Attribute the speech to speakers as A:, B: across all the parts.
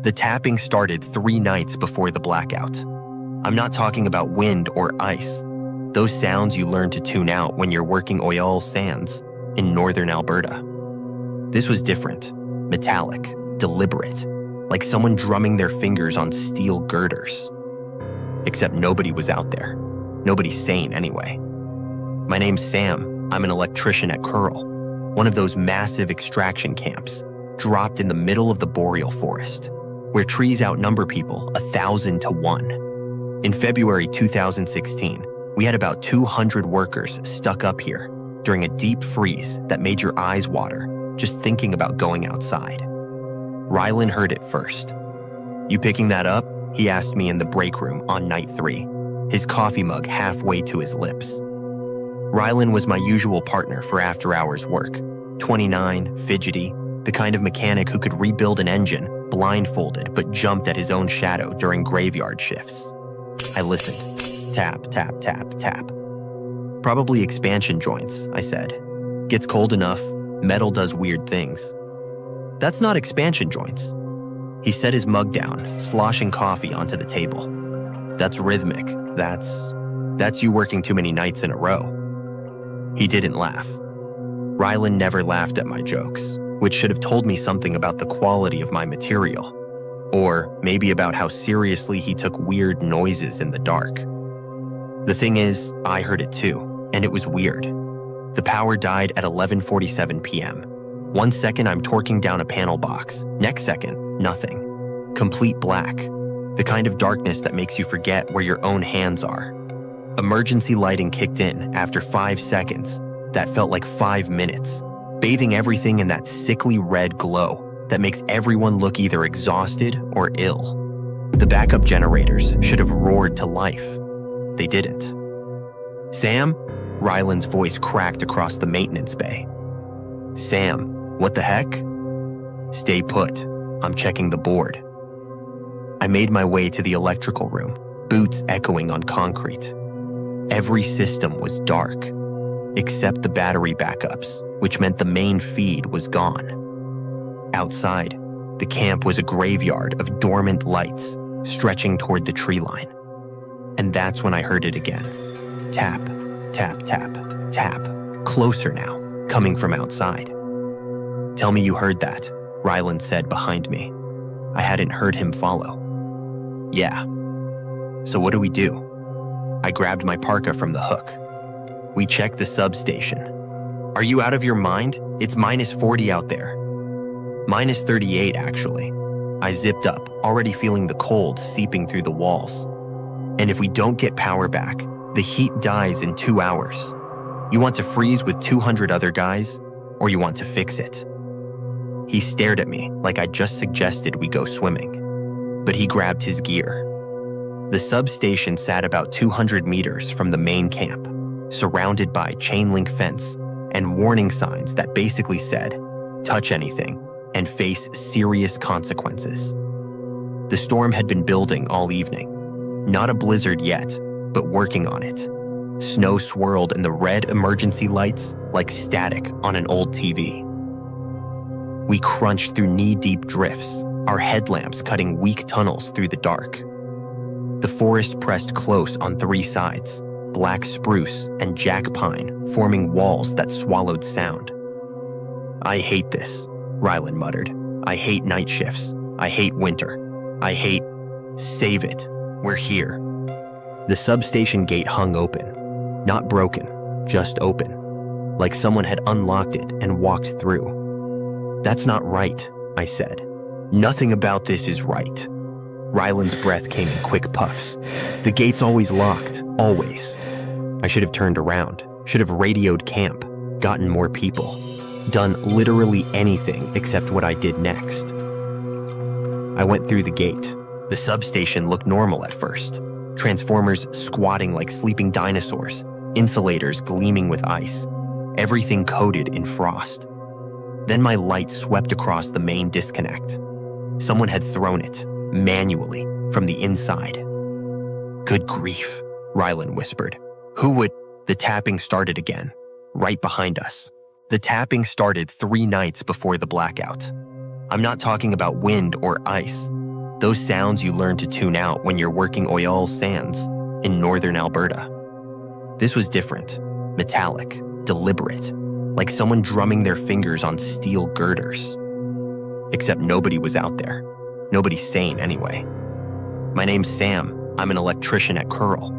A: The tapping started 3 nights before the blackout. I'm not talking about wind or ice. Those sounds you learn to tune out when you're working oil sands in northern Alberta. This was different, metallic, deliberate, like someone drumming their fingers on steel girders. Except nobody was out there. Nobody sane anyway. My name's Sam. I'm an electrician at Curl, one of those massive extraction camps, dropped in the middle of the boreal forest, where trees outnumber people 1,000 to 1. In February 2016, we had about 200 workers stuck up here during a deep freeze that made your eyes water just thinking about going outside. Rylan heard it first. "You picking that up?" he asked me in the break room on night 3, his coffee mug halfway to his lips. Rylan was my usual partner for after-hours work, 29, fidgety, the kind of mechanic who could rebuild an engine blindfolded but jumped at his own shadow during graveyard shifts. I listened. Tap, tap, tap, tap. "Probably expansion joints," I said. "Gets cold enough, metal does weird things." "That's not expansion joints." He set his mug down, sloshing coffee onto the table. "That's rhythmic. That's you working too many nights in a row." He didn't laugh. Rylan never laughed at my jokes, which should have told me something about the quality of my material, or maybe about how seriously he took weird noises in the dark. The thing is, I heard it too, and it was weird. The power died at 11:47 p.m. One second I'm torquing down a panel box, next second, nothing. Complete black, the kind of darkness that makes you forget where your own hands are. Emergency lighting kicked in after 5 seconds that felt like 5 minutes, bathing everything in that sickly red glow that makes everyone look either exhausted or ill. The backup generators should have roared to life. They didn't. "Sam?" Rylan's voice cracked across the maintenance bay. "Sam, what the heck?" "Stay put. I'm checking the board." I made my way to the electrical room, boots echoing on concrete. Every system was dark, except the battery backups, which meant the main feed was gone. Outside, the camp was a graveyard of dormant lights stretching toward the tree line. And that's when I heard it again. Tap, tap, tap, tap. Closer now, coming from outside. "Tell me you heard that," Rylan said behind me. I hadn't heard him follow. "Yeah." "So what do we do?" I grabbed my parka from the hook. "We checked the substation." "Are you out of your mind? It's -40 out there." -38, actually. I zipped up, already feeling the cold seeping through the walls. "And if we don't get power back, the heat dies in 2 hours. You want to freeze with 200 other guys, or you want to fix it?" He stared at me like I just suggested we go swimming. But he grabbed his gear. The substation sat about 200 meters from the main camp, surrounded by chain link fence and warning signs that basically said, "Touch anything and face serious consequences." The storm had been building all evening. Not a blizzard yet, but working on it. Snow swirled in the red emergency lights like static on an old TV. We crunched through knee-deep drifts, our headlamps cutting weak tunnels through the dark. The forest pressed close on 3 sides, black spruce and jack pine forming walls that swallowed sound. "I hate this," Rylan muttered. "I hate night shifts. I hate winter. I hate... Save it. We're here." The substation gate hung open. Not broken, just open. Like someone had unlocked it and walked through. "That's not right," I said. "Nothing about this is right." Rylan's breath came in quick puffs. "The gate's always locked, always." I should have turned around, should have radioed camp, gotten more people, done literally anything except what I did next. I went through the gate. The substation looked normal at first. Transformers squatting like sleeping dinosaurs, insulators gleaming with ice, everything coated in frost. Then my light swept across the main disconnect. Someone had thrown it, manually, from the inside. "Good grief," Rylan whispered. "Who would—" The tapping started again, right behind us. The tapping started 3 nights before the blackout. I'm not talking about wind or ice. Those sounds you learn to tune out when you're working oil sands in northern Alberta. This was different, metallic, deliberate, like someone drumming their fingers on steel girders. Except nobody was out there. Nobody sane, anyway. My name's Sam. I'm an electrician at Curl,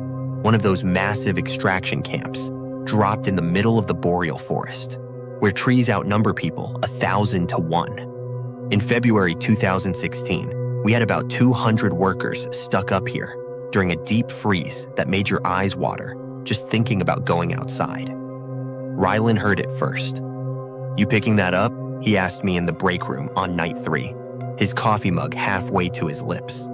A: one of those massive extraction camps dropped in the middle of the boreal forest, where trees outnumber people 1,000 to 1. In February 2016, we had about 200 workers stuck up here during a deep freeze that made your eyes water just thinking about going outside. Rylan heard it first. "You picking that up?" he asked me in the break room on night 3, his coffee mug halfway to his lips.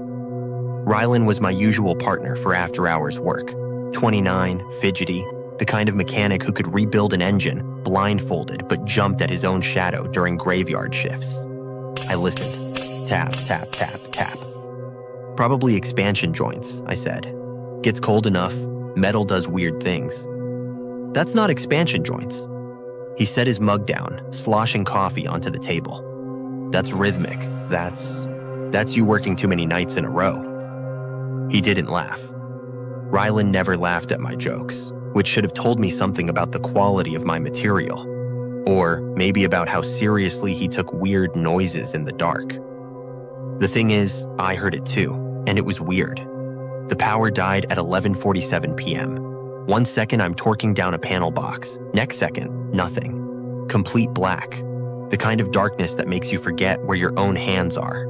A: Rylan was my usual partner for after-hours work, 29, fidgety, the kind of mechanic who could rebuild an engine blindfolded but jumped at his own shadow during graveyard shifts. I listened. Tap, tap, tap, tap. "Probably expansion joints," I said. "Gets cold enough, metal does weird things." "That's not expansion joints." He set his mug down, sloshing coffee onto the table. "That's rhythmic. That's you working too many nights in a row." He didn't laugh. Rylan never laughed at my jokes, which should have told me something about the quality of my material, or maybe about how seriously he took weird noises in the dark. The thing is, I heard it too, and it was weird. The power died at 11:47 p.m. One second I'm torquing down a panel box, next second, nothing. Complete black, the kind of darkness that makes you forget where your own hands are.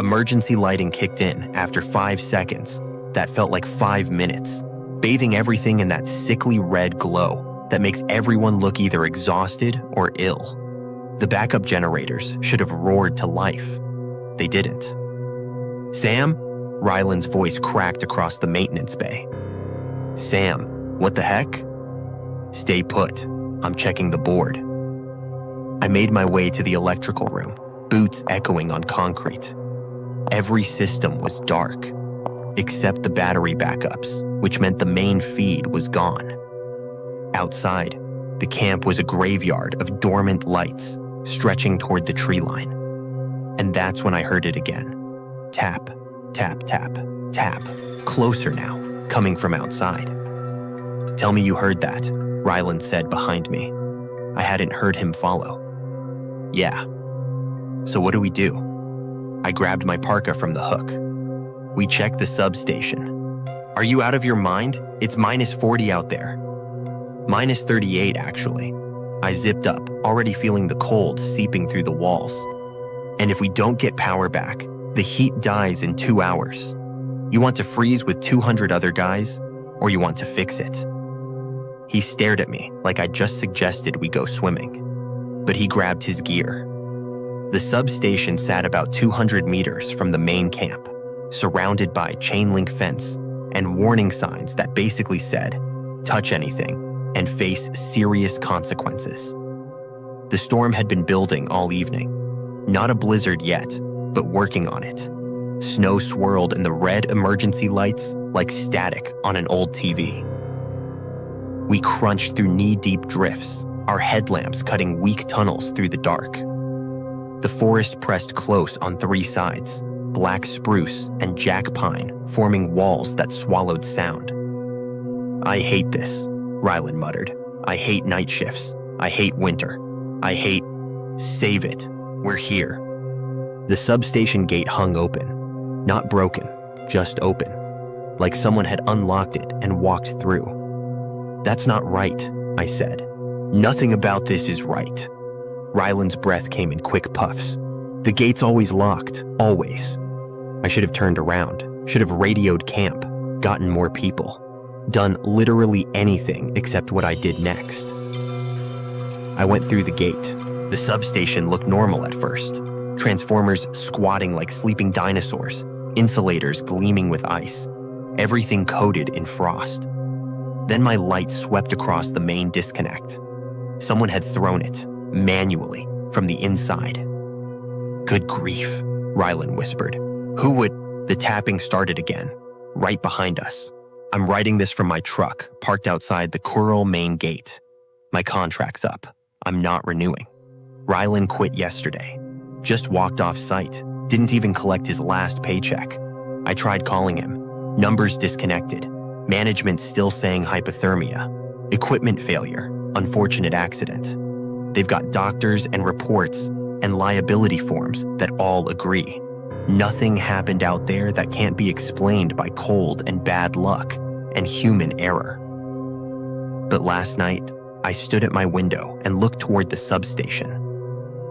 A: Emergency lighting kicked in after 5 seconds. That felt like 5 minutes, bathing everything in that sickly red glow that makes everyone look either exhausted or ill. The backup generators should have roared to life. They didn't. "Sam?" Rylan's voice cracked across the maintenance bay. "Sam, what the heck?" "Stay put. I'm checking the board." I made my way to the electrical room, boots echoing on concrete. Every system was dark, except the battery backups, which meant the main feed was gone. Outside, the camp was a graveyard of dormant lights stretching toward the tree line. And that's when I heard it again. Tap, tap, tap, tap. Closer now, coming from outside. "Tell me you heard that," Rylan said behind me. I hadn't heard him follow. "Yeah." "So what do we do?" I grabbed my parka from the hook. "We checked the substation." "Are you out of your mind? It's -40 out there." -38, actually. I zipped up, already feeling the cold seeping through the walls. "And if we don't get power back, the heat dies in 2 hours. You want to freeze with 200 other guys, or you want to fix it?" He stared at me like I just suggested we go swimming. But he grabbed his gear. The substation sat about 200 meters from the main camp, surrounded by chain link fence and warning signs that basically said, "Touch anything and face serious consequences." The storm had been building all evening. Not a blizzard yet, but working on it. Snow swirled in the red emergency lights like static on an old TV. We crunched through knee-deep drifts, our headlamps cutting weak tunnels through the dark. The forest pressed close on 3 sides, black spruce and jack pine forming walls that swallowed sound. "I hate this," Rylan muttered. "I hate night shifts. I hate winter. I hate... Save it. We're here." The substation gate hung open. Not broken, just open. Like someone had unlocked it and walked through. "That's not right," I said. "Nothing about this is right." Rylan's breath came in quick puffs. "The gate's always locked, always." I should have turned around, should have radioed camp, gotten more people, done literally anything except what I did next. I went through the gate. The substation looked normal at first. Transformers squatting like sleeping dinosaurs, insulators gleaming with ice, everything coated in frost. Then my light swept across the main disconnect. Someone had thrown it, manually, from the inside. "Good grief," Rylan whispered. "Who would—" The tapping started again, right behind us. I'm writing this from my truck, parked outside the Curl main gate. My contract's up. I'm not renewing. Rylan quit yesterday. Just walked off site, Didn't even collect his last paycheck. I tried calling him. Numbers disconnected. Management still saying hypothermia. Equipment failure. Unfortunate accident. They've got doctors and reports and liability forms that all agree. Nothing happened out there that can't be explained by cold and bad luck and human error. But last night, I stood at my window and looked toward the substation.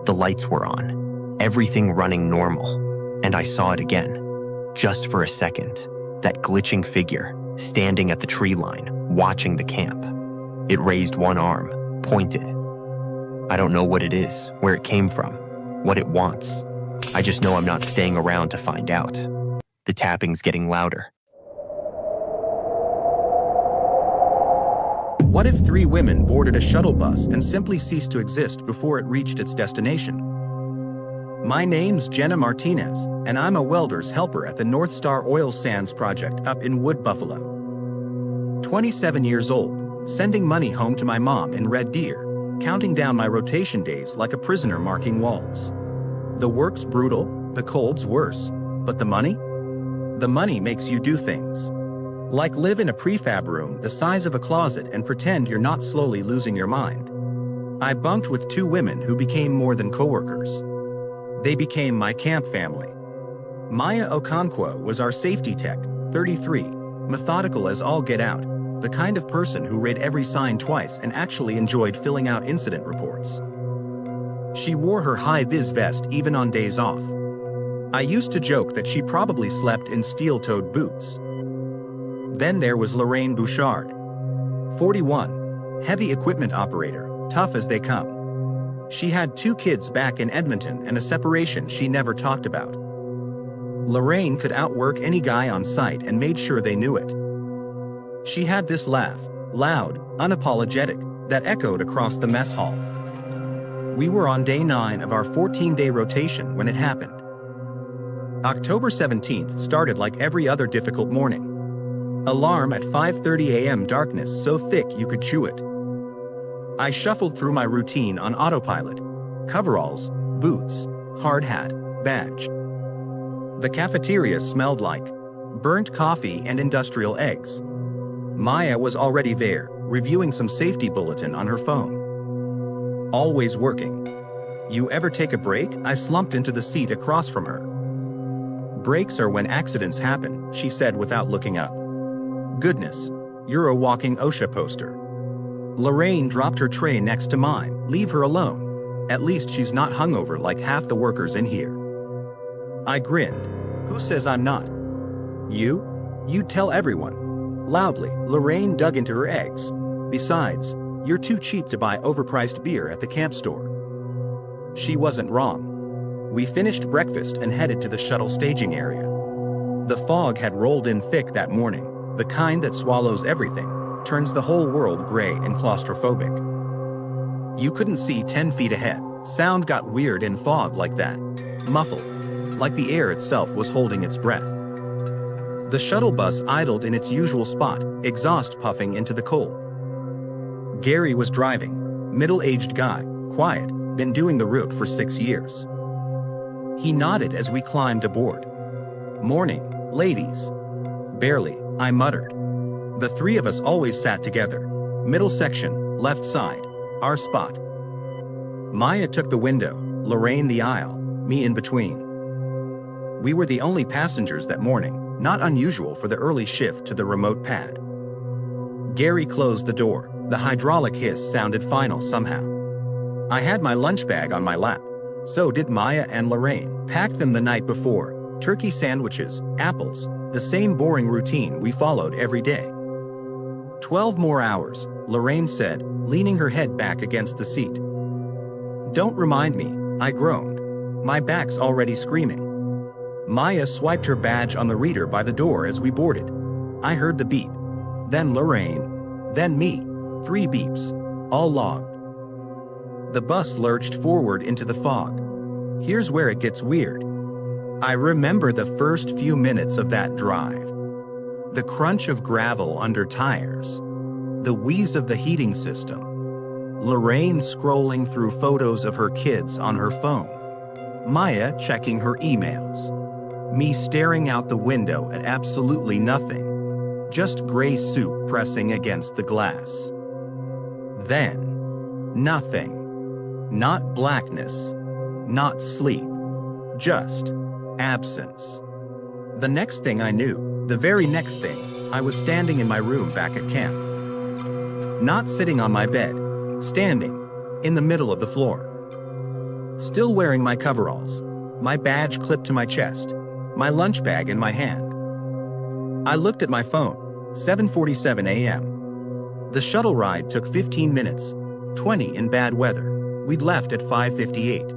A: The lights were on, everything running normal, and I saw it again, just for a second, that glitching figure standing at the tree line, watching the camp. It raised one arm, pointed. I don't know what it is, where it came from, what it wants. I just know I'm not staying around to find out. The tapping's getting louder.
B: What if 3 women boarded a shuttle bus and simply ceased to exist before it reached its destination? My name's Jenna Martinez, and I'm a welder's helper at the North Star Oil Sands project up in Wood Buffalo. 27 years old, sending money home to my mom in Red Deer, counting down my rotation days like a prisoner marking walls. The work's brutal, the cold's worse, but the money? The money makes you do things. Like live in a prefab room the size of a closet and pretend you're not slowly losing your mind. I bunked with 2 women who became more than coworkers. They became my camp family. Maya Okonkwo was our safety tech, 33, methodical as all get out, the kind of person who read every sign twice and actually enjoyed filling out incident reports. She wore her high-vis vest even on days off. I used to joke that she probably slept in steel-toed boots. Then there was Lorraine Bouchard, 41, heavy equipment operator, tough as they come. She had 2 kids back in Edmonton and a separation she never talked about. Lorraine could outwork any guy on site and made sure they knew it. She had this laugh, loud, unapologetic, that echoed across the mess hall. We were on day 9 of our 14-day rotation when it happened. October 17th started like every other difficult morning. Alarm at 5:30 a.m. darkness so thick you could chew it. I shuffled through my routine on autopilot. Coveralls, boots, hard hat, badge. The cafeteria smelled like burnt coffee and industrial eggs. Maya was already there, reviewing some safety bulletin on her phone. Always working. You ever take a break? I slumped into the seat across from her. Breaks are when accidents happen, she said without looking up. Goodness, you're a walking OSHA poster. Lorraine dropped her tray next to mine. Leave her alone. At least she's not hungover like half the workers in here. I grinned. Who says I'm not? You? You tell everyone. Loudly, Lorraine dug into her eggs. Besides, you're too cheap to buy overpriced beer at the camp store. She wasn't wrong. We finished breakfast and headed to the shuttle staging area. The fog had rolled in thick that morning, the kind that swallows everything, turns the whole world gray and claustrophobic. You couldn't see 10 feet ahead. Sound got weird in fog like that, muffled, like the air itself was holding its breath. The shuttle bus idled in its usual spot, exhaust puffing into the cold. Gary was driving, middle-aged guy, quiet, been doing the route for 6 years. He nodded as we climbed aboard. Morning, ladies. Barely, I muttered. The 3 of us always sat together. Middle section, left side, our spot. Maya took the window, Lorraine the aisle, me in between. We were the only passengers that morning, not unusual for the early shift to the remote pad. Gary closed the door. The hydraulic hiss sounded final somehow. I had my lunch bag on my lap. So did Maya and Lorraine. Packed them the night before. Turkey sandwiches, apples, the same boring routine we followed every day. 12 more hours, Lorraine said, leaning her head back against the seat. Don't remind me, I groaned. My back's already screaming. Maya swiped her badge on the reader by the door as we boarded. I heard the beep. Then Lorraine. Then me. 3 beeps. All logged. The bus lurched forward into the fog. Here's where it gets weird. I remember the first few minutes of that drive. The crunch of gravel under tires. The wheeze of the heating system. Lorraine scrolling through photos of her kids on her phone. Maya checking her emails. Me staring out the window at absolutely nothing. Just gray soup pressing against the glass. Then, nothing. Not blackness. Not sleep. Just absence. The next thing I knew, the very next thing, I was standing in my room back at camp. Not sitting on my bed, standing in the middle of the floor. Still wearing my coveralls, my badge clipped to my chest, my lunch bag in my hand. I looked at my phone, 7:47 a.m. The shuttle ride took 15 minutes, 20 in bad weather. We'd left at 5:58.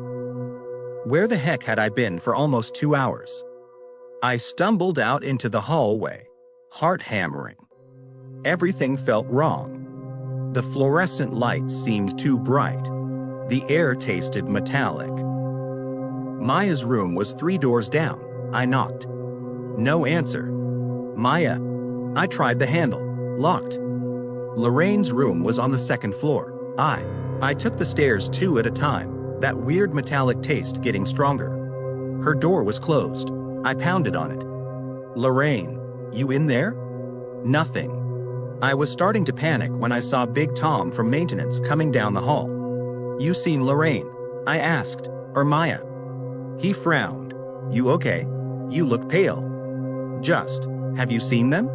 B: Where the heck had I been for almost 2 hours? I stumbled out into the hallway, heart hammering. Everything felt wrong. The fluorescent lights seemed too bright. The air tasted metallic. Maya's room was 3 doors down. I knocked. No answer. Maya. I tried the handle. Locked. Lorraine's room was on the 2nd floor. I took the stairs 2 at a time, that weird metallic taste getting stronger. Her door was closed. I pounded on it. Lorraine, you in there? Nothing. I was starting to panic when I saw Big Tom from maintenance coming down the hall. You seen Lorraine? I asked. Or Maya? He frowned. You okay? You look pale. Just, have you seen them?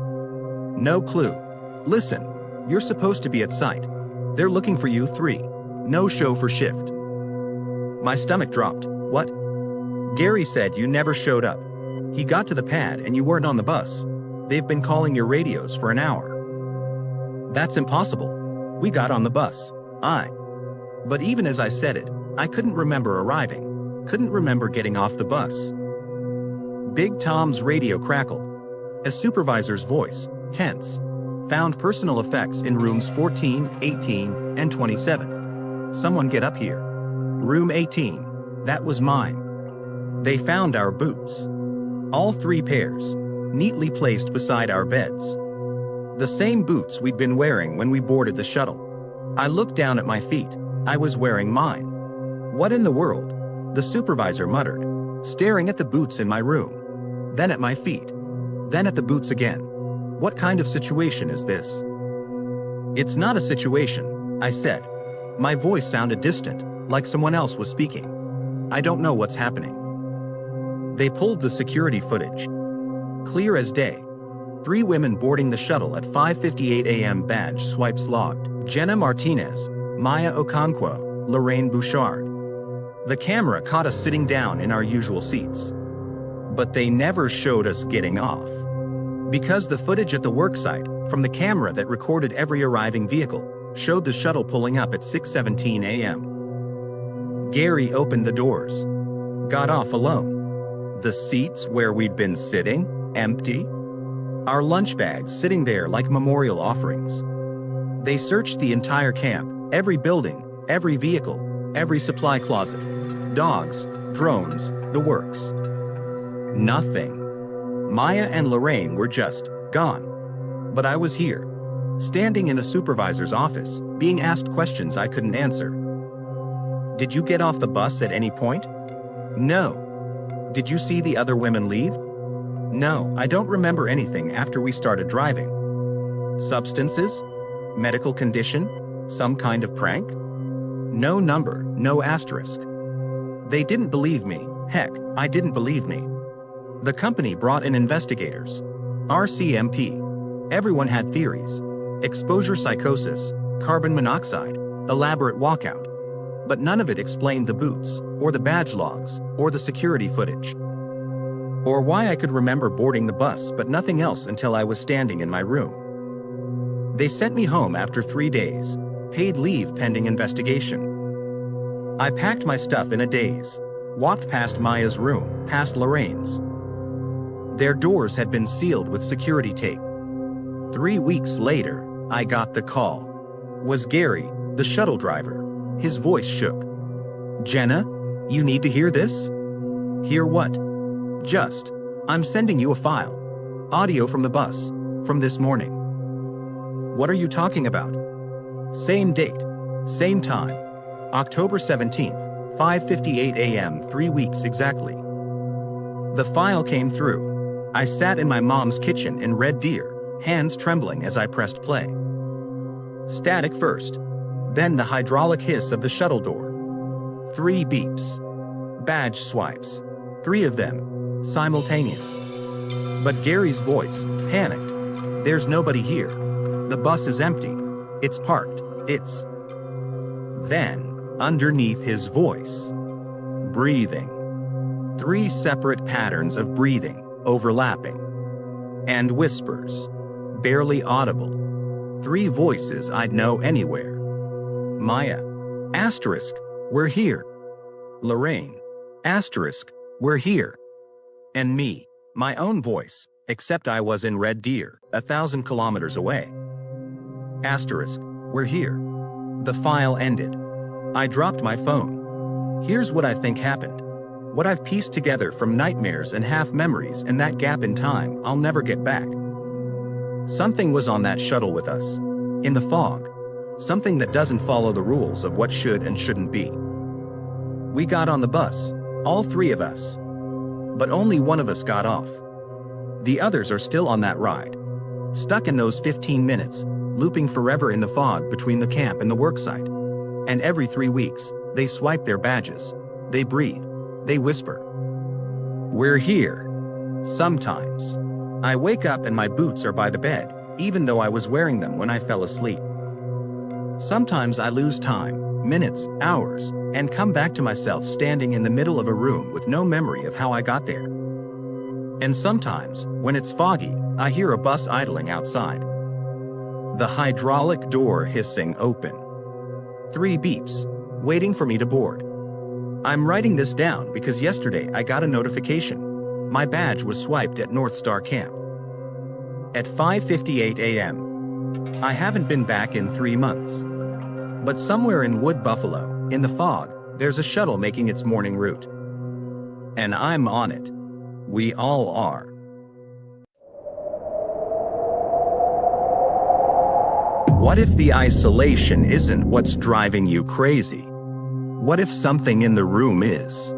B: No clue. Listen, you're supposed to be at site. They're looking for you 3. No show for shift. My stomach dropped. What? Gary said you never showed up. He got to the pad and you weren't on the bus. They've been calling your radios for an hour. That's impossible. We got on the bus. But even as I said it, I couldn't remember arriving. Couldn't remember getting off the bus. Big Tom's radio crackled. A supervisor's voice, tense. Found personal effects in rooms 14, 18, and 27. Someone get up here. Room 18. That was mine. They found our boots. All 3 pairs, neatly placed beside our beds. The same boots we'd been wearing when we boarded the shuttle. I looked down at my feet. I was wearing mine. What in the world? The supervisor muttered, staring at the boots in my room. Then at my feet. Then at the boots again. What kind of situation is this? It's not a situation, I said. My voice sounded distant, like someone else was speaking. I don't know what's happening. They pulled the security footage. Clear as day. 3 women boarding the shuttle at 5:58 a.m. Badge swipes logged. Jenna Martinez, Maya Okonkwo, Lorraine Bouchard. The camera caught us sitting down in our usual seats. But they never showed us getting off. Because the footage at the worksite, from the camera that recorded every arriving vehicle, showed the shuttle pulling up at 6:17 a.m. Gary opened the doors. Got off alone. The seats where we'd been sitting, empty. Our lunch bags sitting there like memorial offerings. They searched the entire camp, every building, every vehicle, every supply closet. Dogs, drones, the works. Nothing. Maya and Lorraine were just gone. But I was here, standing in a supervisor's office, being asked questions I couldn't answer. Did you get off the bus at any point? No. Did you see the other women leave? No, I don't remember anything after we started driving. Substances? Medical condition? Some kind of prank? No number, no asterisk. They didn't believe me. Heck, I didn't believe me. The company brought in investigators. RCMP. Everyone had theories. Exposure psychosis, carbon monoxide, elaborate walkout. But none of it explained the boots, or the badge logs, or the security footage. Or why I could remember boarding the bus but nothing else until I was standing in my room. They sent me home after 3 days, paid leave pending investigation. I packed my stuff in a daze, walked past Maya's room, past Lorraine's. Their doors had been sealed with security tape. 3 weeks later, I got the call. Was Gary, the shuttle driver. His voice shook. Jenna, you need to hear this? Hear what? Just, I'm sending you a file. Audio from the bus, from this morning. What are you talking about? Same date, same time, October 17th, 5:58 a.m., 3 weeks exactly. The file came through. I sat in my mom's kitchen in Red Deer, hands trembling as I pressed play. Static first, then the hydraulic hiss of the shuttle door. 3 beeps. Badge swipes. 3 of them, simultaneous. But Gary's voice, panicked. There's nobody here. The bus is empty. It's parked. It's... Then, underneath his voice, breathing. 3 separate patterns of breathing, overlapping. And whispers, barely audible. 3 voices I'd know anywhere. Maya, asterisk, we're here. Lorraine, asterisk, we're here. And me, my own voice, except I was in Red Deer, 1,000 kilometers away. Asterisk, we're here. The file ended. I dropped my phone. Here's what I think happened. What I've pieced together from nightmares and half memories in that gap in time I'll never get back. Something was on that shuttle with us. In the fog. Something that doesn't follow the rules of what should and shouldn't be. We got on the bus, all 3 of us. But only one of us got off. The others are still on that ride. Stuck in those 15 minutes, looping forever in the fog between the camp and the worksite. And every 3 weeks, they swipe their badges. They breathe. They whisper. We're here. Sometimes. I wake up and my boots are by the bed, even though I was wearing them when I fell asleep. Sometimes I lose time, minutes, hours, and come back to myself standing in the middle of a room with no memory of how I got there. And sometimes, when it's foggy, I hear a bus idling outside. The hydraulic door hissing open. 3 beeps, waiting for me to board. I'm writing this down because yesterday I got a notification. My badge was swiped at North Star Camp. At 5:58 a.m. I haven't been back in 3 months. But somewhere in Wood Buffalo, in the fog, there's a shuttle making its morning route. And I'm on it. We all are. What if the isolation isn't what's driving you crazy? What if something in the room is?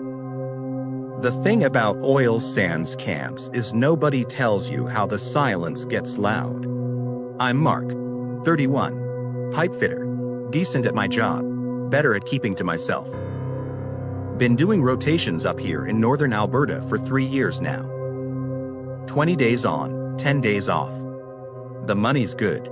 B: The thing about oil sands camps is nobody tells you how the silence gets loud. I'm Mark, 31, pipe fitter, decent at my job, better at keeping to myself. Been doing rotations up here in northern Alberta for 3 years now. 20 days on, 10 days off. The money's good.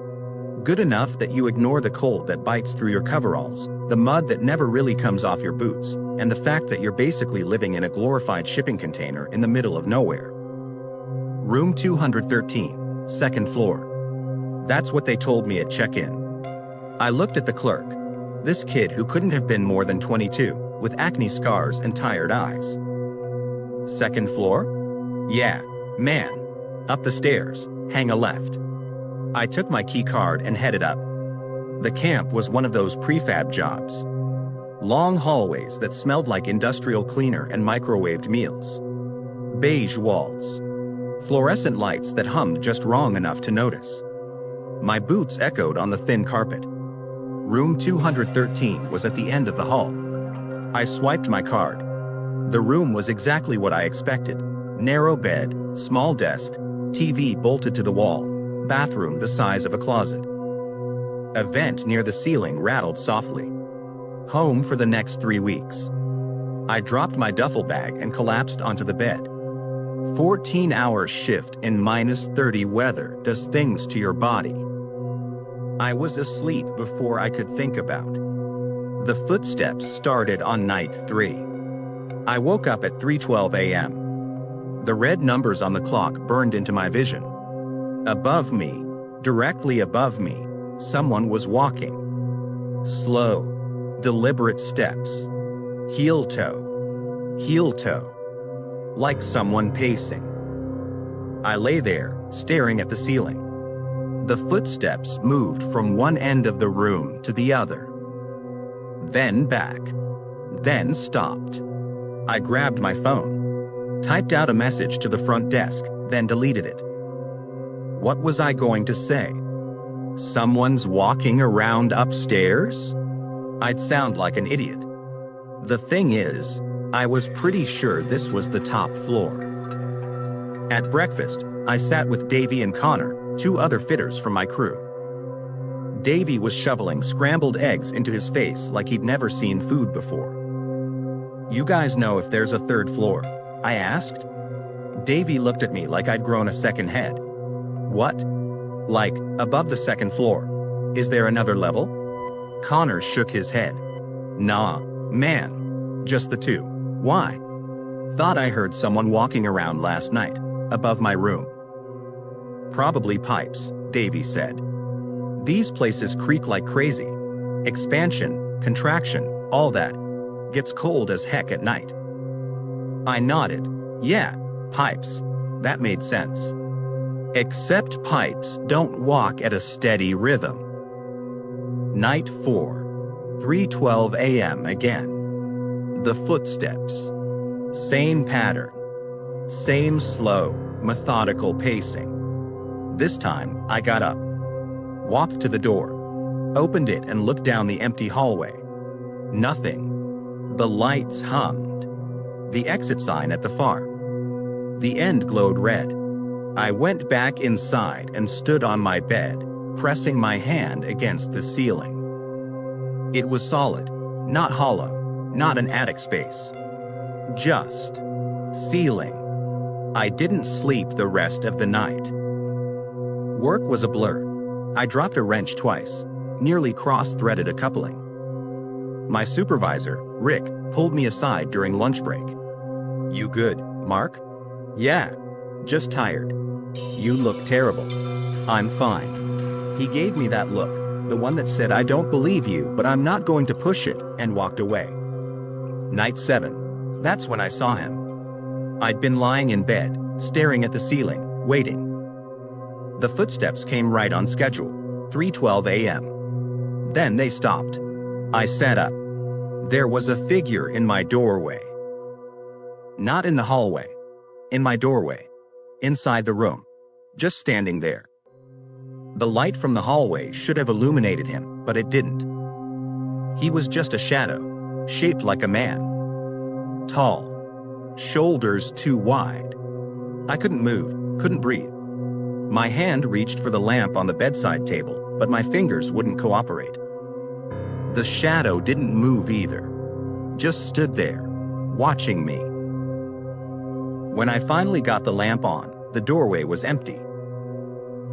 B: Good enough that you ignore the cold that bites through your coveralls, the mud that never really comes off your boots, and the fact that you're basically living in a glorified shipping container in the middle of nowhere. Room 213, 2nd floor. That's what they told me at check-in. I looked at the clerk. This kid who couldn't have been more than 22, with acne scars and tired eyes. 2nd floor? Yeah, man. Up the stairs, hang a left. I took my key card and headed up. The camp was one of those prefab jobs. Long hallways that smelled like industrial cleaner and microwaved meals. Beige walls. Fluorescent lights that hummed just wrong enough to notice. My boots echoed on the thin carpet. Room 213 was at the end of the hall. I swiped my card. The room was exactly what I expected. Narrow bed, small desk, TV bolted to the wall, bathroom the size of a closet. A vent near the ceiling rattled softly. Home for the next 3 weeks. I dropped my duffel bag and collapsed onto the bed. 14-hour shift in -30 weather does things to your body. I was asleep before I could think about. The footsteps started on night 3. I woke up at 3:12 a.m. The red numbers on the clock burned into my vision. Above me, directly above me, someone was walking. Slow, deliberate steps. Heel toe. Like someone pacing. I lay there, staring at the ceiling. The footsteps moved from one end of the room to the other. Then back. Then stopped. I grabbed my phone. Typed out a message to the front desk, then deleted it. What was I going to say? Someone's walking around upstairs? I'd sound like an idiot. The thing is, I was pretty sure this was the top floor. At breakfast, I sat with Davy and Connor, two other fitters from my crew. Davy was shoveling scrambled eggs into his face like he'd never seen food before. "You guys know if there's a third floor?" I asked. Davy looked at me like I'd grown a second head. "What? Like, above the second floor? Is there another level?" Connor shook his head. "Nah, man. Just the two. Why?" "Thought I heard someone walking around last night, above my room." "Probably pipes," Davy said. "These places creak like crazy. Expansion, contraction, all that. Gets cold as heck at night." I nodded. "Yeah, pipes. That made sense. Except pipes don't walk at a steady rhythm." Night 4, 3:12 a.m. again. The footsteps. Same pattern. Same slow, methodical pacing. This time, I got up, walked to the door, opened it and looked down the empty hallway. Nothing. The lights hummed. The exit sign at the far. The end glowed red. I went back inside and stood on my bed, pressing my hand against the ceiling. It was solid, not hollow, not an attic space. Just ceiling. I didn't sleep the rest of the night. Work was a blur. I dropped a wrench twice, nearly cross-threaded a coupling. My supervisor, Rick, pulled me aside during lunch break. "You good, Mark?" "Yeah, just tired." "You look terrible." "I'm fine." He gave me that look, the one that said, "I don't believe you, but I'm not going to push it," and walked away. Night 7. That's when I saw him. I'd been lying in bed, staring at the ceiling, waiting. The footsteps came right on schedule, 3:12 a.m. Then they stopped. I sat up. There was a figure in my doorway. Not in the hallway. In my doorway. Inside the room. Just standing there. The light from the hallway should have illuminated him, but it didn't. He was just a shadow, shaped like a man. Tall. Shoulders too wide. I couldn't move, couldn't breathe. My hand reached for the lamp on the bedside table, but my fingers wouldn't cooperate. The shadow didn't move either. Just stood there, watching me. When I finally got the lamp on, the doorway was empty.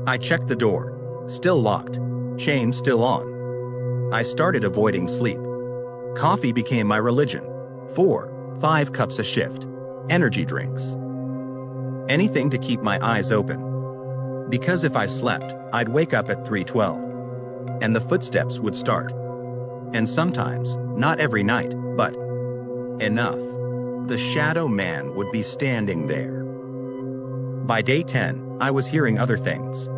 B: I checked the door. Still locked. Chain still on. I started avoiding sleep. Coffee became my religion. 4, 5 cups a shift. Energy drinks. Anything to keep my eyes open. Because if I slept, I'd wake up at 3:12. And the footsteps would start. And sometimes, not every night, but enough. The shadow man would be standing there. By day 10, I was hearing other things.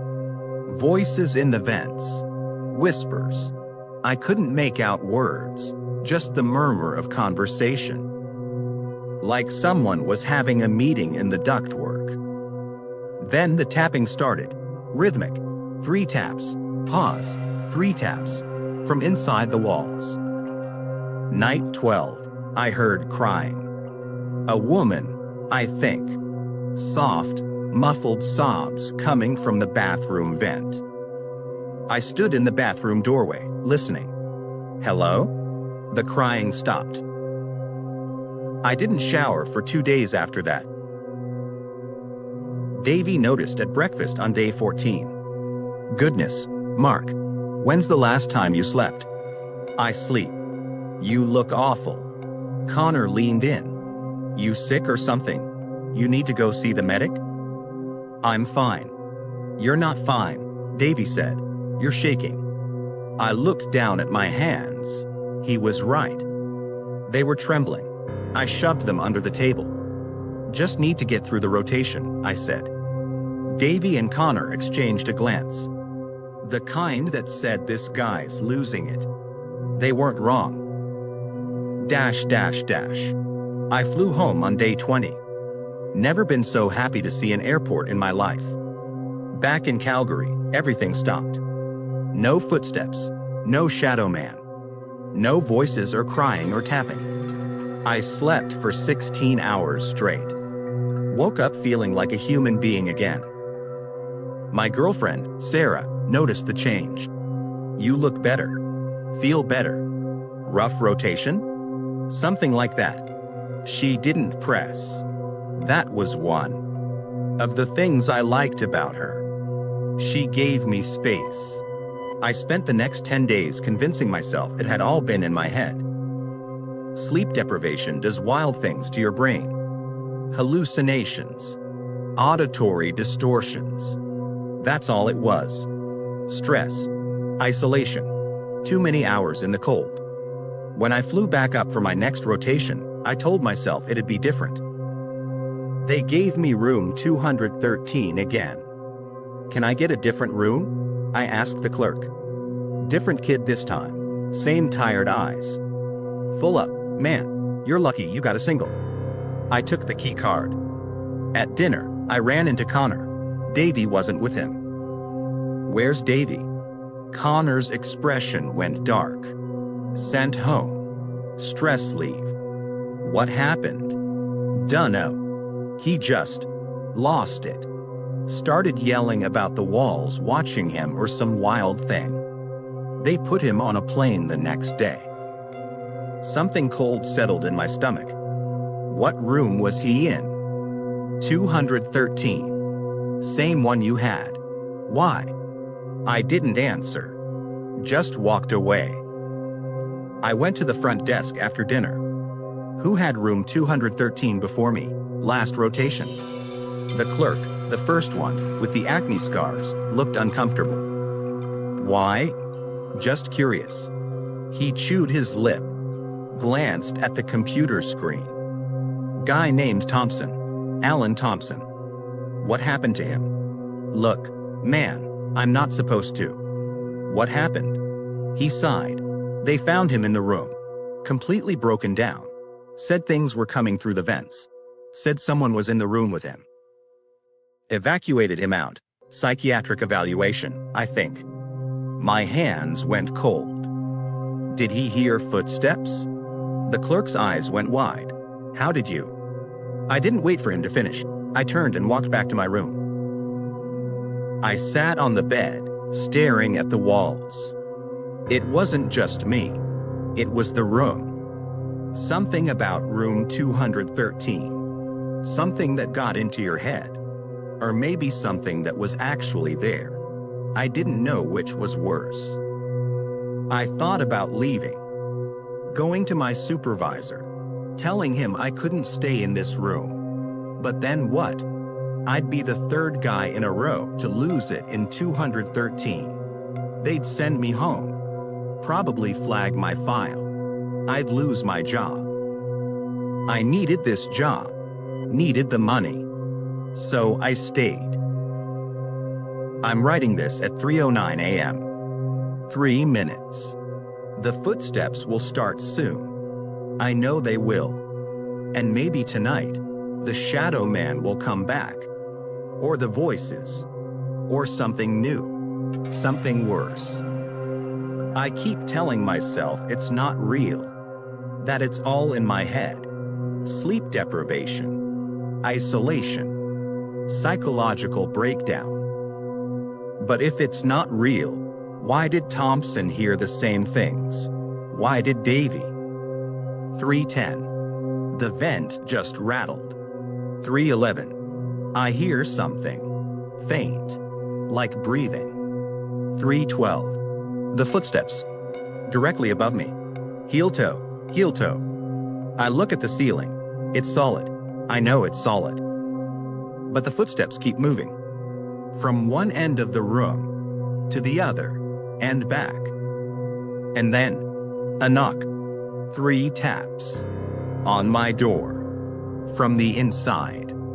B: Voices in the vents. Whispers. I couldn't make out words, just the murmur of conversation. Like someone was having a meeting in the ductwork. Then the tapping started. Rhythmic. 3 taps. Pause. 3 taps. From inside the walls. Night 12. I heard crying. A woman, I think. Soft, muffled sobs coming from the bathroom vent. I stood in the bathroom doorway, listening. Hello? The crying stopped. I didn't shower for 2 days after that. Davy noticed at breakfast on day 14. Goodness, Mark, when's the last time you slept? I sleep. You look awful. Connor leaned in. You sick or something? You need to go see the medic? I'm fine. You're not fine, Davy said. You're shaking. I looked down at my hands. He was right. They were trembling. I shoved them under the table. Just need to get through the rotation, I said. Davy and Connor exchanged a glance. The kind that said this guy's losing it. They weren't wrong. I flew home on day 20. Never been so happy to see an airport in my life. Back in Calgary, everything stopped. No footsteps, no shadow man. No voices or crying or tapping. I slept for 16 hours straight. Woke up feeling like a human being again. My girlfriend, Sarah, noticed the change. You look better. Feel better. Rough rotation? Something like that. She didn't press. That was one of the things I liked about her. She gave me space. I spent the next 10 days convincing myself it had all been in my head. Sleep deprivation does wild things to your brain. Hallucinations. Auditory distortions. That's all it was. Stress. Isolation. Too many hours in the cold. When I flew back up for my next rotation, I told myself it'd be different. They gave me room 213 again. Can I get a different room? I asked the clerk. Different kid this time. Same tired eyes. Full up. Man, you're lucky you got a single. I took the key card. At dinner, I ran into Connor. Davy wasn't with him. Where's Davy? Connor's expression went dark. Sent home. Stress leave. What happened? Dunno. He just lost it. Started yelling about the walls watching him or some wild thing. They put him on a plane the next day. Something cold settled in my stomach. What room was he in? 213. Same one you had. Why? I didn't answer. Just walked away. I went to the front desk after dinner. Who had room 213 before me, last rotation? The clerk, the first one, with the acne scars, looked uncomfortable. Why? Just curious. He chewed his lip, glanced at the computer screen. Guy named Thompson. Alan Thompson. What happened to him? Look, man, I'm not supposed to. What happened? He sighed. They found him in the room, completely broken down. Said things were coming through the vents. Said someone was in the room with him. Evacuated him out. Psychiatric evaluation, I think. My hands went cold. Did he hear footsteps? The clerk's eyes went wide. How did you? I didn't wait for him to finish. I turned and walked back to my room. I sat on the bed, staring at the walls. It wasn't just me. It was the room. Something about room 213. Something that got into your head. Or maybe something that was actually there. I didn't know which was worse. I thought about leaving. Going to my supervisor. Telling him I couldn't stay in this room. But then what? I'd be the third guy in a row to lose it in 213. They'd send me home. Probably flag my file. I'd lose my job. I needed this job. Needed the money. So I stayed. I'm writing this at 3:09 a.m. 3 minutes. The footsteps will start soon. I know they will. And maybe tonight, the shadow man will come back. Or the voices. Or something new. Something worse. I keep telling myself it's not real. That it's all in my head. Sleep deprivation. Isolation. Psychological breakdown. But if it's not real, why did Thompson hear the same things? Why did Davy? 3:10. The vent just rattled. 3:11. I hear something. Faint. Like breathing. 3:12. The footsteps. Directly above me. Heel toe. Heel toe. I look at the ceiling. It's solid. I know it's solid. But the footsteps keep moving. From one end of the room to the other and back. And then a knock. 3 taps on my door from the inside.